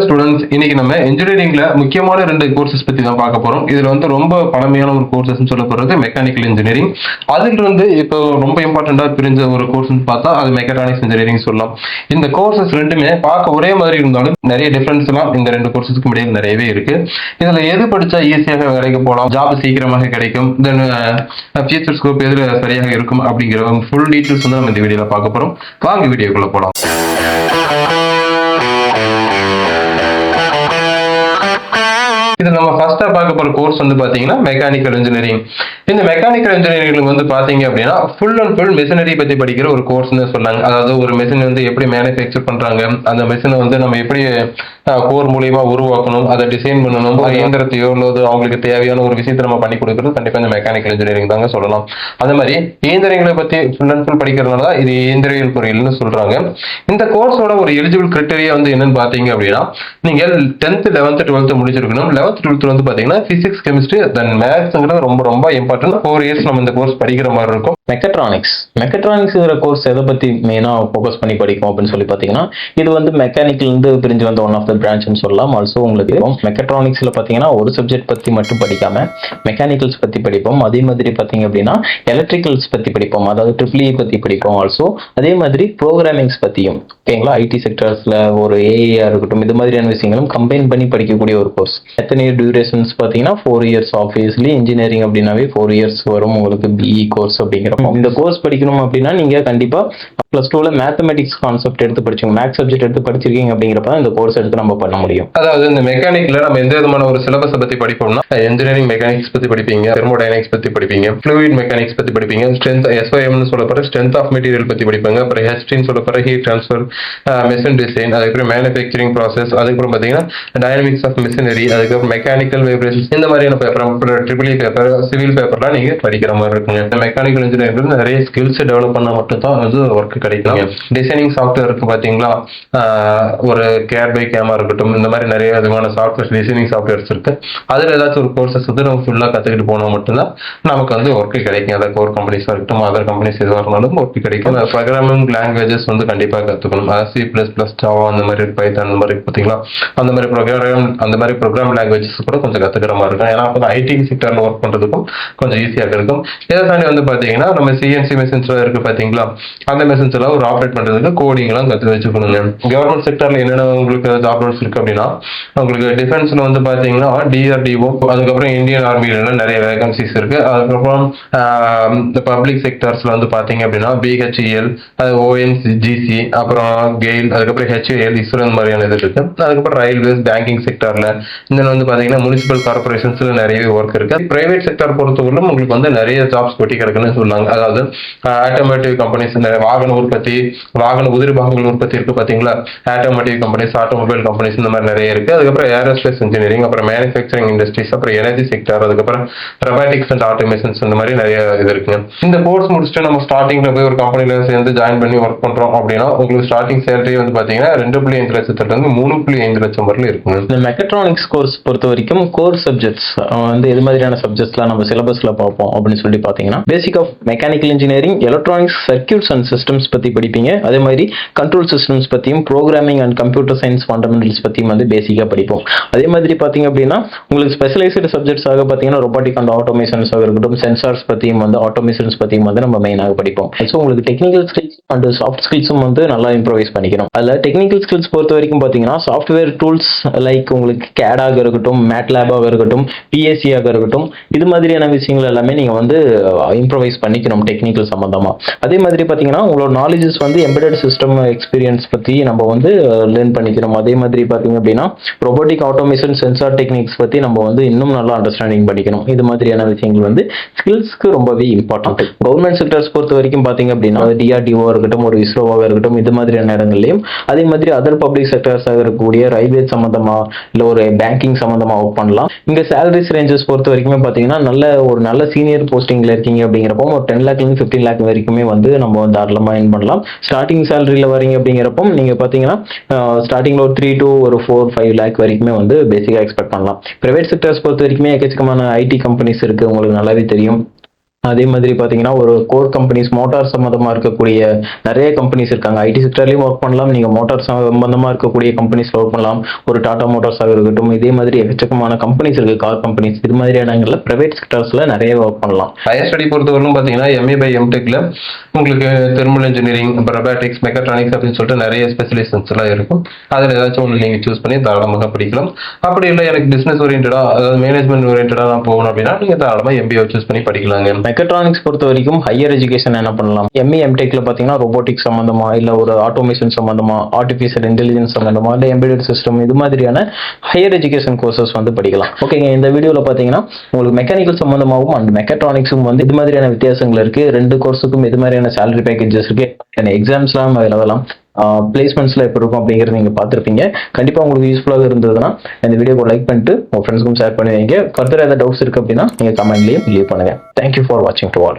Students, இன்னைக்கு நம்ம இன்ஜினியரிங்ல முக்கியமான 2 கோர்சஸ் பத்தி தான் பார்க்க போறோம். இதுல வந்து ரொம்ப பழமையான ஒரு கோர்சஸ்ன்னு சொல்லப்படுறது மெக்கானிக்கல் இன்ஜினியரிங். அதிலிருந்து இப்போ ரொம்ப இம்பார்ட்டண்டா பிரிஞ்ச ஒரு கோர்ஸ்னு பார்த்தா அது மெக்காட்ரானிக்ஸ் இன்ஜினியரிங் சொல்லலாம். இந்த கோர்சஸ் ரெண்டுமே பார்க்க ஒரே மாதிரி இருந்தாலும் நிறைய டிஃபரன்ஸ் எல்லாம் இந்த 2 கோர்சஸ்க்கு இடையில நிறையவே இருக்கு. இதுல எது படிச்சா ஈஸியாக வேலைக்கு போகலாம், ஜாப் சீக்கிரமாக கிடைக்கும், தென் ஃபியூச்சர் ஸ்கோப் எதுல சரியாக இருக்கும் அப்படிங்கிற ஃபுல் டீட்டெயில்ஸ் வந்து நம்ம இந்த வீடியோல பார்க்க போறோம். வாங்க வீடியோக்குள்ள போலாம். இது நம்ம ஃபர்ஸ்டா பார்க்க போற கோர்ஸ் வந்து பாத்தீங்கன்னா மெக்கானிக்கல் இன்ஜினியரிங். இந்த மெக்கானிக்கல் இன்ஜினியரிங் வந்து பாத்தீங்க அப்படின்னா ஃபுல் அண்ட் ஃபுல் மெஷினரி பத்தி படிக்கிற ஒரு கோர்ஸ்னு சொன்னாங்க. அதாவது ஒரு மெஷின் வந்து எப்படி மேனுஃபேக்சர் பண்றாங்க, அந்த மெஷினை வந்து நம்ம எப்படி கோர் மூலியமா உருவாக்கணும், அதை டிசைன் பண்ணணும், இயந்திரத்தையோ அல்லது அவங்களுக்கு தேவையான ஒரு விஷயத்தை நம்ம பண்ணி கொடுக்கறது கண்டிப்பா இந்த மெக்கானிக்கல் இன்ஜினியரிங் தாங்க சொல்லலாம். அந்த மாதிரி இயந்திரங்களை பத்தி ஃபுல் அண்ட் ஃபுல் படிக்கிறதுனால இது இயந்திரவியல் பொறியியல்னு சொல்றாங்க. இந்த கோர்ஸோட ஒரு எலிஜிபிள் கிரைட்டீரியா வந்து என்னன்னு பாத்தீங்க அப்படின்னா, நீங்க 10th 11th 12th முடிச்சிருக்கணும். 11th 12th வந்து பாத்தீங்கன்னா பிசிக்ஸ், கெமிஸ்ட்ரி, தென் மேத்ஸ்ங்கிறது ரொம்ப ரொம்ப இம்பார்ட்டன்ட். 4 years நம்ம இந்த கோர்ஸ் படிக்கிற மாதிரி இருக்கும். மெக்கட்ரானிக்ஸ்ங்கிற கோர்ஸ் எதை பத்தி மெயினா ஃபோக்கஸ் பண்ணி படிக்கும் அப்படின்னு சொல்லி பாத்தீங்கன்னா, இது வந்து மெக்கானிக்கல் இருந்து பிரிஞ்சு வந்த ஒன் ஆஃப் த பிரான்ச்னு சொல்லலாம். ஆல்சோ உங்களுக்கு மெக்கட்ரானிக்ஸ்ல பாத்தீங்கன்னா ஒரு சப்ஜெக்ட் பத்தி மட்டும் படிக்காம மெக்கானிக்கல்ஸ் பத்தி படிப்போம். அதே மாதிரி பாத்தீங்க அப்படின்னா எலக்ட்ரிக்கல்ஸ் பத்தி படிப்போம், அதாவது ட்ரிபிள் பத்தி படிப்போம். ஆல்சோ அதே மாதிரி ப்ரோக்ராமிங்ஸ் பத்தியும், ஓகேங்களா, ஐடி செக்டர்ஸ்ல ஒரு ஏஐயா இருக்கட்டும், இது மாதிரியான விஷயங்களும் கம்பைன் பண்ணி படிக்கக்கூடிய ஒரு கோர்ஸ். எத்தனை டியூரேஷன்ஸ் பாத்தீங்கன்னா 4 years. ஆப்வியஸ்லி இன்ஜினியரிங் அப்படின்னாவே 4 years வரும் உங்களுக்கு பிஇ கோர்ஸ் அப்படிங்கிறப்போ. இந்த கோர்ஸ் படிக்கணும் அப்படின்னா நீங்க கண்டிப்பா பிளஸ் 2ல மேத்தமெட்டிக்ஸ் கான்செப்ட் எடுத்து படிச்சீங்க, மேத்ஸ் சப்ஜெக்ட் எடுத்து படிச்சிருக்கீங்க அப்படிங்கிறப்ப இந்த கோர்ஸ் எடுத்து நம்ம பண்ண முடியும். அதாவது இந்த மெக்கானிக்ல நம்ம எந்த விதமான ஒரு சிலபஸ் பத்தி படிப்போம்னா, இன்ஜினியரிங் மெக்கானிக்ஸ் பத்தி படிப்பீங்க, தெர்மோடைனமிக்ஸ் பத்தி படிப்பீங்க, ஃப்ளூயிட் மெக்கானிக்ஸ் பத்தி படிப்பீங்க, ஸ்ட்ரென்த் எஸ்ஓஎம்னு சொல்லப்படுற ஸ்ட்ரென்த் ஆஃப் மெட்டீரியல் பத்தி படிப்பாங்க, அப்புறம் ஹெச்டின்னு சொல்லப்படுற ஹீட் ட்ரான்ஸ்ஃபர், மெஷின் டிசைன், அதுக்கப்புறம் மேனுஃபேக்சரிங் ப்ராசஸ், அதுக்கப்புறம் பாத்தீங்கன்னா டைனமிக்ஸ் ஆஃப் மிஷினரி, அதுக்கப்புறம் மெக்கானிக்கல் வைப்ரேஷன்ஸ், இந்த மாதிரியான பேப்பர், ட்ரிபிள் பேப்பர், சிவில் பேப்பர்லாம் நீங்க படிக்கிற மாதிரி இருக்குங்க. இந்த மெக்கானிக்கல் இன்ஜினியரிங் நிறைய ஸ்கில்ஸ் டெவலப் பண்ணா மட்டும் தான் வந்து ஒர்க் கிடைக்கும். டிசைனிங் சாஃப்ட்வேர் இருக்கு பாத்தீங்களா, ஒரு கேர் பை கேமா இருக்கட்டும், இந்த மாதிரி நிறைய விதமான சாஃப்ட்வேர் டிசைனிங் சாஃப்ட்வேர்ஸ் இருக்கு. அதுல ஏதாச்சும் ஒரு கோர்சஸ் வந்து நம்ம ஃபுல்லா கத்துக்கிட்டு போனா மட்டும்தான் நமக்கு வந்து ஒர்க் கிடைக்கும். அதை கோர் கம்பெனிஸா இருக்கட்டும், அதர் கம்பெனிஸ் எதுவாக இருந்தாலும் ஒர்க் கிடைக்கும். ப்ரோக்ராமிங் லாங்குவேஜஸ் வந்து கண்டிப்பா கத்துக்கணும். C++, ஜாவா, அந்த மாதிரி பைத்தான், அந்த மாதிரி பாத்தீங்களா, அந்த மாதிரி ப்ரோக்ராம் லாங்குவேஜஸ் கூட கொஞ்சம் கத்துக்கிற மாதிரி இருக்கும். ஏன்னா அப்போ ஐடி செக்டர்ல ஒர்க் பண்றதுக்கும் கொஞ்சம் ஈஸியாக இருக்கும். இதை தாண்டி வந்து பாத்தீங்கன்னா நம்ம சிஎன்சி மெஷின்ஸ் இருக்கு பாத்தீங்களா, அந்த மெஷின்ஸ் எல்லாம் ஒரு ஆப்ரேட் பண்றதுக்கு கோடிங் எல்லாம் கத்து வச்சுக்கணுங்க. கவர்மெண்ட் செக்டர்ல என்னென்ன உங்களுக்கு ஜாப் ரோல்ஸ் இருக்கு அப்படின்னா, உங்களுக்கு டிஃபென்ஸ்ல வந்து பாத்தீங்கன்னா டிஆர்டிஓ, அதுக்கப்புறம் இந்தியன் ஆர்மியில நிறைய வேகன்சிஸ் இருக்கு. அதுக்கப்புறம் இந்த பப்ளிக் செக்டர்ஸ்ல வந்து பாத்தீங்க அப்படின்னா பிஹெச்இஎல், ஓஎன்ஜிசி, அப்புறம் கெயில், அதுக்கப்புறம் ஹெச்ஏஎல், இஸ்ரோ, இந்த மாதிரியான இது இருக்கு. அதுக்கப்புறம் ரயில்வேஸ், பேங்கிங் செக்டர்ல, இந்த வந்து பாத்தீங்கன்னா முனிசிபல் கார்பரேஷன்ஸ்ல நிறைய ஒர்க் இருக்கு. பிரைவேட் செக்டர் பொறுத்தவரையிலும் உங்களுக்கு வந்து நிறைய ஜாப்ஸ் கொட்டி கிடக்குன்னு சொன்னாங்க. அதாவது ஆட்டோமேட்டிவ் கம்பெனிஸ், வாகன உற்பத்தி, வாகன உதிரி பாகங்கள் உற்பத்தி இருக்கு பாத்தீங்களா, ஆட்டோமேட்டிவ் கம்பெனிஸ், ஆட்டோமொபைல் கம்பெனிஸ், இந்த மாதிரி நிறைய இருக்கு. அதுக்கப்புறம் ஏரோஸ்பேஸ் இன்ஜினியரிங், அப்புறம் மேனுஃபேக்சரிங் இண்டஸ்ட்ரீஸ், அப்புறம் எனர்ஜி செக்டர், அதுக்கப்புறம் ரொபாட்டிக்ஸ் அண்ட் ஆட்டோமேஷன்ஸ், இந்த மாதிரி நிறைய இது இருக்குங்க. இந்த கோர்ஸ் முடிச்சுட்டு நம்ம ஸ்டார்டிங்ல போய் ஒரு கம்பெனில சேர்ந்து ஜாயின் பண்ணி ஒர்க் பண்றோம் அப்படின்னா உங்களுக்கு ஸ்டார்டிங் சேலரி வந்து பாத்தீங்கன்னா 2.5 லட்சத்துல இருந்து 3.5 லட்சம் வரல இருக்குங்க. இந்த மெக்கட்ரானிக்ஸ் கோர்ஸ் பொறுத்த வரைக்கும் கோர் சப்ஜெக்ட்ஸ் வந்து எது மாதிரியான சப்ஜெக்ட்ஸ்லாம் நம்ம சிலபஸ்ல பார்ப்போம் அப்படின்னு சொல்லி பாத்தீங்கன்னா, basic of mechanical engineering, electronics circuits and systems பத்தி படிப்பீங்க. அதே மாதிரி கண்ட்ரோல் சிஸ்டம்ஸ் பத்தியும், programming and computer science fundamentals பத்தியும் வந்து பேசிக்கா படிப்போம். அதே மாதிரி பாத்தீங்க அப்படின்னா உங்களுக்கு ஸ்பெஷலைஸ்டு சப்ஜெக்ட்ஸாக பாத்தீங்கன்னா ரொபாட்டிக் அண்ட் ஆட்டோமேஷன்ஸாக இருக்கட்டும், சென்சார்ஸ் பத்தியும் வந்து ஆட்டோமேஷன்ஸ் பத்தியும் வந்து நம்ம மெயினாக படிப்போம். ஸோ உங்களுக்கு டெக்னிக்கல் ஸ்கில்ஸ் அண்ட் சாஃப்ட் ஸ்கில்ஸும் வந்து நல்லா இம்ப்ரூவைஸ் பண்ணிக்கணும். அதில் டெக்னிக்கல் ஸ்கில்ஸ் பொறுத்த வரைக்கும் பாத்தீங்கன்னா சாஃப்ட்வேர் டூல்ஸ் லைக் உங்களுக்கு கேடாக இருக்கட்டும், மேட்லேபாக இருக்கட்டும், பிஎஸ்சியாக இருக்கட்டும், இது மாதிரியான விஷயங்கள் எல்லாமே நீங்க வந்து இம்ப்ரூவைஸ் பண்ணிக்கணும் டெக்னிக்கல் சம்பந்தமா. அதே மாதிரி பாத்தீங்கன்னா உங்களோட நாலேஜஸ் வந்து எம்பெடட் சிஸ்டம் எக்ஸ்பீரியன்ஸ் பத்தி நம்ம வந்து லேர்ன் பண்ணிக்கணும். அதே மாதிரி பாத்தீங்க அப்படின்னா ரொபோட்டிக் ஆட்டோமேஷன், சென்சார் டெக்னிக்ஸ் பத்தி நம்ம வந்து இன்னும் நல்லா அண்டர்ஸ்டாண்டிங் பண்ணிக்கணும். இது மாதிரியான விஷயங்கள் வந்து ஸ்கில்ஸ்க்கு ரொம்பவே இம்பார்ட்டன்ட். கவர்மெண்ட் செக்டர்ஸ் பொறுத்த வரைக்கும் பாத்தீங்க அப்படின்னா டிஆர்டிஓ இருக்கட்டும், ஒரு இஸ்ரோவாக இருக்கட்டும், இது மாதிரியான இடங்கள்லயும், அதே மாதிரி அதர் பப்ளிக் செக்டர்ஸாக இருக்கக்கூடிய ரயில்வே சம்பந்தமா இல்ல ஒரு பேங்கிங் சம்பந்தமா ஒர்க் பண்ணலாம். இங்க சேலரிஸ் ரேஞ்சஸ் பொறுத்த வரைக்குமே பாத்தீங்கன்னா நல்ல சீனியர் போஸ்டிங்ல இருக்கீங்க அப்படிங்கிறப்போ ஒரு 10 lakh 15 lakh வரைக்குமே வந்து நம்ம தாராளமா எர்ன் பண்ணலாம். ஸ்டார்டிங் சேலரியில வரீங்க அப்படிங்கிறப்போ நீங்க பாத்தீங்கன்னா ஸ்டார்டிங்ல ஒரு 3 to 4-5 lakh வரைக்குமே வந்து பேசிக்கா எக்ஸ்பெக்ட் பண்ணலாம். பிரைவேட் செக்டர்ஸ் பொறுத்த வரைக்குமே எக்கச்சக்கமான ஐடி கம்பெனிஸ் இருக்கு, உங்களுக்கு நல்லாவே தெரியும். அதே மாதிரி பார்த்தீங்கன்னா ஒரு கோர் கம்பெனிஸ் மோட்டார் சம்மந்தமாக இருக்கக்கூடிய நிறைய கம்பெனிஸ் இருக்காங்க. ஐடி செக்டர்லையும் ஒர்க் பண்ணலாம், நீங்கள் மோட்டார் சம்பந்தமாக இருக்கக்கூடிய கம்பெனிஸ் ஒர்க் பண்ணலாம். ஒரு டாடா மோட்டார்ஸாக இருக்கட்டும், இதே மாதிரி எக்கச்சக்கமான கம்பெனிஸ் இருக்குது, கார் கம்பெனிஸ். இது மாதிரியான இடங்களில் ப்ரைவேட் செக்டர்ஸில் நிறைய ஒர்க் பண்ணலாம். ஹையர் ஸ்டடி பொறுத்தவரைக்கும் பார்த்தீங்கன்னா எம்ஏ பை எம்டெக்ல உங்களுக்கு தெர்மல் இன்ஜினியரிங், ரொபாட்டிக்ஸ், மெக்காட்ரானிக்ஸ் அப்படின்னு சொல்லிட்டு நிறைய ஸ்பெஷலிஸ்ட்ஸ் எல்லாம் இருக்கும். அதில் ஏதாச்சும் ஒன்று நீங்கள் சூஸ் பண்ணி தாராளமாக படிக்கலாம். அப்படி இல்லை எனக்கு பிசினஸ் ஓரியன்டா, அதாவது மேனேஜ்மெண்ட் ஓரியன்டா நான் போகணும் அப்படின்னா நீங்கள் தாராளமாக எம்பிஏ சூஸ் பண்ணி படிக்கலாங்க. மெக்கட்ரானிக்ஸ் பொறுத்த வரைக்கும் ஹையர் எஜுகேஷன் என்ன பண்ணலாம்? எம்இ எம்டெக்ல பார்த்தீங்கன்னா ரோபோட்டிக்ஸ் சம்பந்தமா, இல்லை ஒரு ஆட்டோமேஷன் சம்பந்தமா, ஆர்டிஃபிஷியல் இன்டெலிஜென்ஸ் சம்பந்தமா, இல்லை எம்பெடட் சிஸ்டம், இது மாதிரியான ஹையர் எஜுகேஷன் கோர்சஸ் வந்து படிக்கலாம். ஓகேங்க, இந்த வீடியோவில் பார்த்தீங்கன்னா உங்களுக்கு மெக்கானிக்கல் சம்பந்தமாகவும் அண்ட் மெக்கட்ரானிக்ஸும் வந்து இது மாதிரியான வித்தியாசங்கள் இருக்கு. ரெண்டு கோர்ஸுக்கும் இது மாதிரியான சேலரி பேக்கேஜஸ் இருக்கு, எக்ஸாம்ஸ்லாம் எழுதலாம், பிளேஸ்மெண்ட்ஸ்ல எப்படி இருக்கும் அப்படிங்கிறது நீங்க பார்த்துருப்பீங்க. கண்டிப்பா உங்களுக்கு யூஸ்ஃபுல்லாக இருந்ததுன்னா இந்த வீடியோக்கு லைக் பண்ணிட்டு உங்க ஃப்ரெண்ட்ஸ்க்கும் ஷேர் பண்ணுவீங்க. ஃபர்தர் ஏதாவது டவுட்ஸ் இருக்கு அப்படின்னா நீங்க கமெண்ட்லயும் லீவ் பண்ணுங்க. தேங்க்யூ ஃபார் வாட்சிங் டு ஆல்.